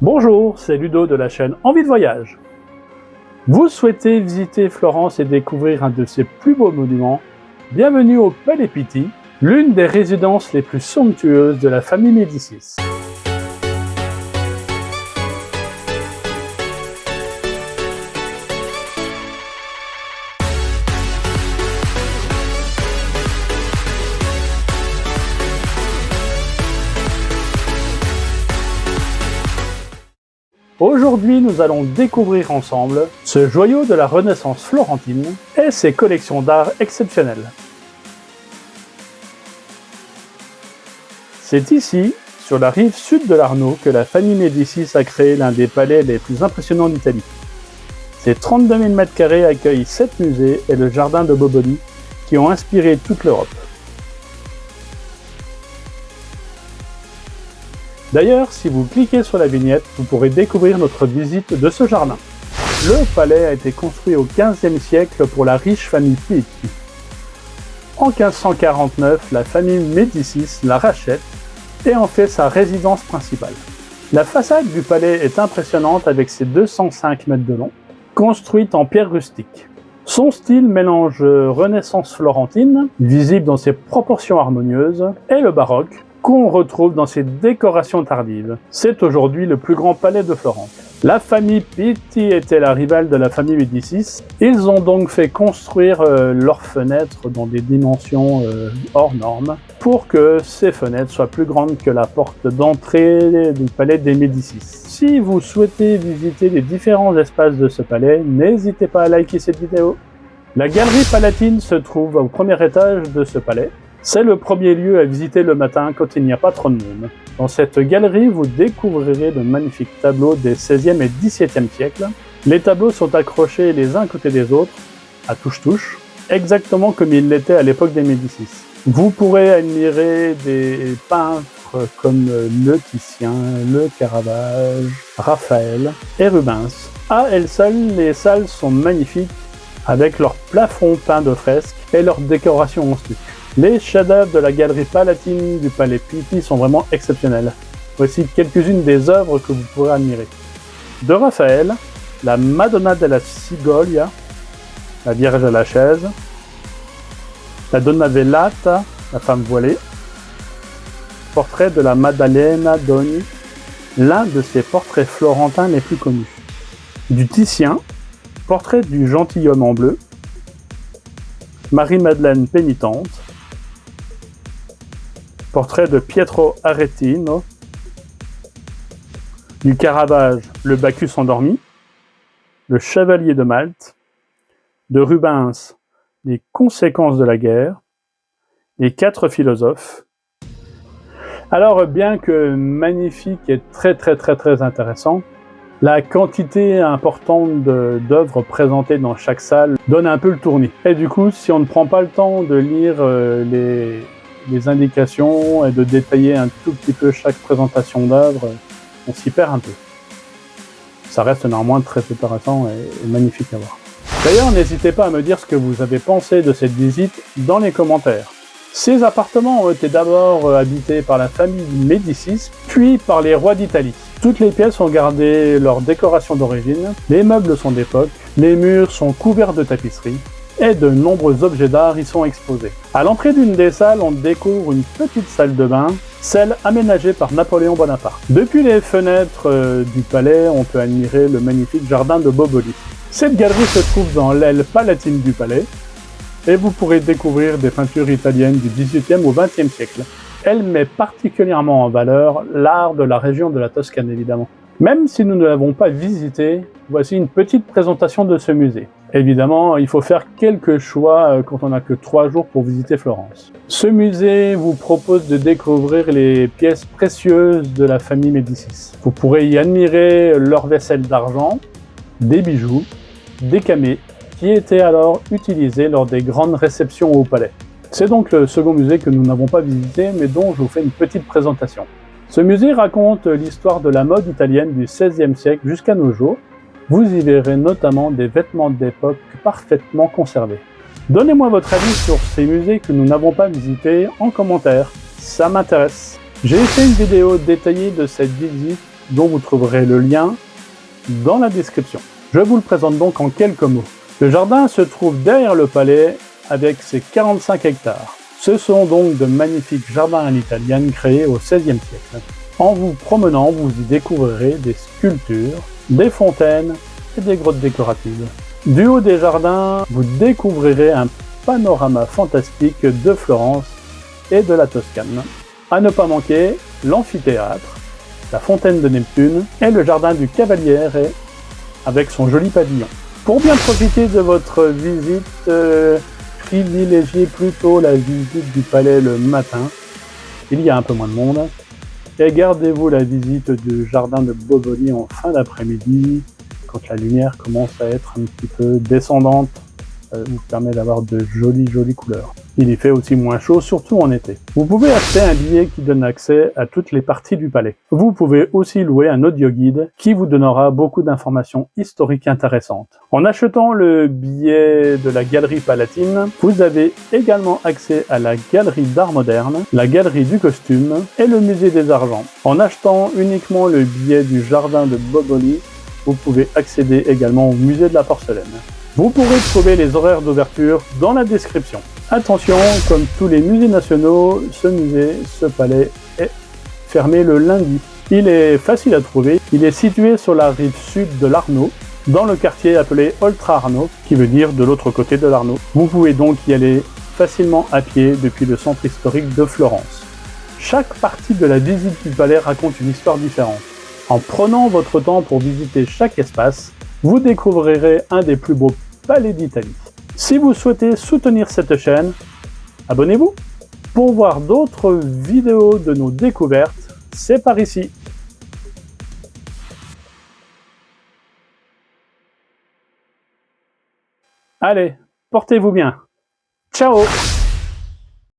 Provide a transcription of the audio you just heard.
Bonjour, c'est Ludo de la chaîne Envie de Voyage. Vous souhaitez visiter Florence et découvrir un de ses plus beaux monuments? Bienvenue au Palais Pitti, l'une des résidences les plus somptueuses de la famille Médicis. Aujourd'hui, nous allons découvrir ensemble ce joyau de la Renaissance florentine et ses collections d'art exceptionnelles. C'est ici, sur la rive sud de l'Arno, que la famille Médicis a créé l'un des palais les plus impressionnants d'Italie. Ces 32 000 m² accueillent 7 musées et le jardin de Boboli qui ont inspiré toute l'Europe. D'ailleurs, si vous cliquez sur la vignette, vous pourrez découvrir notre visite de ce jardin. Le palais a été construit au XVe siècle pour la riche famille Pitti. En 1549, la famille Médicis la rachète et en fait sa résidence principale. La façade du palais est impressionnante avec ses 205 mètres de long, construite en pierre rustique. Son style mélange Renaissance florentine, visible dans ses proportions harmonieuses, et le baroque, qu'on retrouve dans ses décorations tardives. C'est aujourd'hui le plus grand palais de Florence. La famille Pitti était la rivale de la famille Médicis. Ils ont donc fait construire leurs fenêtres dans des dimensions hors normes pour que ces fenêtres soient plus grandes que la porte d'entrée du palais des Médicis. Si vous souhaitez visiter les différents espaces de ce palais, n'hésitez pas à liker cette vidéo. La galerie palatine se trouve au premier étage de ce palais. C'est le premier lieu à visiter le matin quand il n'y a pas trop de monde. Dans cette galerie, vous découvrirez de magnifiques tableaux des XVIe et XVIIe siècles. Les tableaux sont accrochés les uns à côté des autres, à touche-touche, exactement comme ils l'étaient à l'époque des Médicis. Vous pourrez admirer des peintres comme le Titien, le Caravage, Raphaël et Rubens. À elles seules, les salles sont magnifiques avec leurs plafonds peints de fresques et leurs décorations en stuc. Les chefs-d'œuvre de la galerie palatine du Palais Pitti sont vraiment exceptionnels. Voici quelques-unes des œuvres que vous pourrez admirer. De Raphaël, la Madonna della Sigoglia, la Vierge à la chaise, la Donna Velata, la femme voilée, portrait de la Maddalena Doni, l'un de ses portraits florentins les plus connus. Du Titien, portrait du gentilhomme en bleu, Marie-Madeleine pénitente, portrait de Pietro Aretino, du Caravage, le Bacchus endormi, le Chevalier de Malte, de Rubens, les conséquences de la guerre, les 4 philosophes. Alors, bien que magnifique et très intéressant, la quantité importante d'œuvres présentées dans chaque salle donne un peu le tournis. Et du coup, si on ne prend pas le temps de lire les indications et de détailler un tout petit peu chaque présentation d'œuvre, on s'y perd un peu. Ça reste néanmoins très intéressant et magnifique à voir. D'ailleurs, n'hésitez pas à me dire ce que vous avez pensé de cette visite dans les commentaires. Ces appartements ont été d'abord habités par la famille Médicis, puis par les rois d'Italie. Toutes les pièces ont gardé leur décoration d'origine, les meubles sont d'époque, les murs sont couverts de tapisseries, et de nombreux objets d'art y sont exposés. À l'entrée d'une des salles, on découvre une petite salle de bain, celle aménagée par Napoléon Bonaparte. Depuis les fenêtres du palais, on peut admirer le magnifique jardin de Boboli. Cette galerie se trouve dans l'aile palatine du palais, et vous pourrez découvrir des peintures italiennes du XVIIIe au XXe siècle. Elle met particulièrement en valeur l'art de la région de la Toscane, évidemment. Même si nous ne l'avons pas visité, voici une petite présentation de ce musée. Évidemment, il faut faire quelques choix quand on n'a que 3 jours pour visiter Florence. Ce musée vous propose de découvrir les pièces précieuses de la famille Médicis. Vous pourrez y admirer leur vaisselle d'argent, des bijoux, des camées, qui étaient alors utilisés lors des grandes réceptions au palais. C'est donc le second musée que nous n'avons pas visité, mais dont je vous fais une petite présentation. Ce musée raconte l'histoire de la mode italienne du XVIe siècle jusqu'à nos jours. Vous y verrez notamment des vêtements d'époque parfaitement conservés. Donnez-moi votre avis sur ces musées que nous n'avons pas visités en commentaire, ça m'intéresse. J'ai fait une vidéo détaillée de cette visite dont vous trouverez le lien dans la description. Je vous le présente donc en quelques mots. Le jardin se trouve derrière le palais avec ses 45 hectares. Ce sont donc de magnifiques jardins à l'italienne créés au XVIe siècle. En vous promenant, vous y découvrirez des sculptures, des fontaines et des grottes décoratives. Du haut des jardins, vous découvrirez un panorama fantastique de Florence et de la Toscane. À ne pas manquer, l'amphithéâtre, la fontaine de Neptune et le jardin du Cavaliere avec son joli pavillon. Pour bien profiter de votre visite, privilégiez plutôt la visite du palais le matin, il y a un peu moins de monde, et gardez-vous la visite du jardin de Boboli en fin d'après-midi, quand la lumière commence à être un petit peu descendante, ça vous permet d'avoir de jolies couleurs. Il y fait aussi moins chaud, surtout en été. Vous pouvez acheter un billet qui donne accès à toutes les parties du palais. Vous pouvez aussi louer un audio guide qui vous donnera beaucoup d'informations historiques intéressantes. En achetant le billet de la Galerie Palatine, vous avez également accès à la Galerie d'Art Moderne, la Galerie du Costume et le Musée des Argents. En achetant uniquement le billet du Jardin de Boboli, vous pouvez accéder également au Musée de la Porcelaine. Vous pourrez trouver les horaires d'ouverture dans la description. Attention, comme tous les musées nationaux, ce palais est fermé le lundi. Il est facile à trouver, il est situé sur la rive sud de l'Arno, dans le quartier appelé Oltre Arno, qui veut dire de l'autre côté de l'Arno. Vous pouvez donc y aller facilement à pied depuis le centre historique de Florence. Chaque partie de la visite du palais raconte une histoire différente. En prenant votre temps pour visiter chaque espace, vous découvrirez un des plus beaux palais d'Italie. Si vous souhaitez soutenir cette chaîne, abonnez-vous. Pour voir d'autres vidéos de nos découvertes, c'est par ici. Allez, portez-vous bien. Ciao!